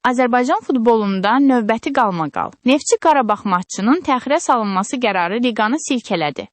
Azərbaycan futbolunda növbəti qalmaqal. Neftçi Qarabağ matçının təxirə salınması qərarı liqanı silkələdi.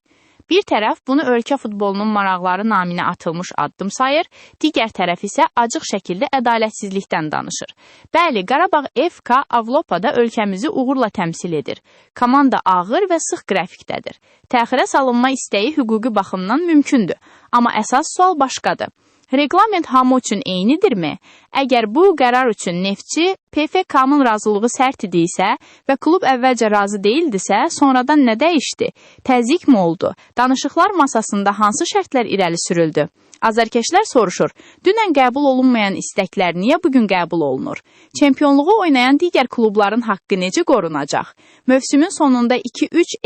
Bir tərəf bunu ölkə futbolunun maraqları naminə atılmış addım sayır, digər tərəf isə acıq şəkildə ədalətsizlikdən danışır. Bəli, Qarabağ FK Avropada ölkəmizi uğurla təmsil edir. Komanda ağır və sıx qrafikdədir. Təxirə salınma istəyi hüquqi baxımdan mümkündür, amma əsas sual başqadır. Reqlament hamı üçün eynidirmi? Əgər bu qərar üçün Neftçi PFK-nın razılığı sərt idisə və klub əvvəlcə razı deyildisə, sonradan nə dəyişdi? Təzyiq mi oldu? Danışıqlar masasında hansı şərtlər irəli sürüldü? Azərkeşlər soruşur, dünən qəbul olunmayan istəklər niyə bugün qəbul olunur? Çempionluğu oynayan digər klubların haqqı necə qorunacaq? Mövsümün sonunda 2-3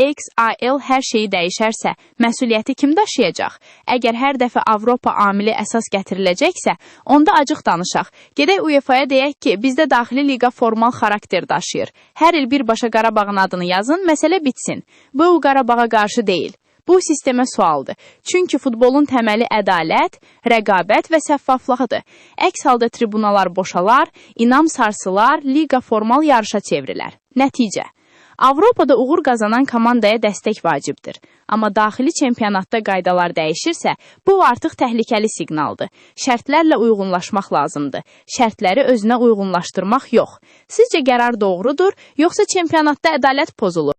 hər şeyi dəyişərsə, məsuliyyəti kim daşıyacaq? Əgər hər dəfə Avropa amili əsas gətiriləcəksə, onda acıq danışaq. Gedək UEFA-ya deyək ki, bizdə daxili liqa formal xarakter daşıyır. Hər il birbaşa Qarabağın adını yazın, məsələ bitsin. Bu Qarabağa qarşı deyil. Bu sistemə sualdır. Çünki futbolun təməli ədalət, rəqabət və səffaflıqdır. Əks halda tribunalar boşalar, inam sarsılar, liqa formal yarışa çevrilər. Nəticə. Avropada uğur qazanan komandaya dəstək vacibdir. Amma daxili çempionatda qaydalar dəyişirsə, bu artıq təhlükəli siqnaldır. Şərtlərlə uyğunlaşmaq lazımdır. Şərtləri özünə uyğunlaşdırmaq yox. Sizcə qərar doğrudur, yoxsa çempionatda ədalət pozulur?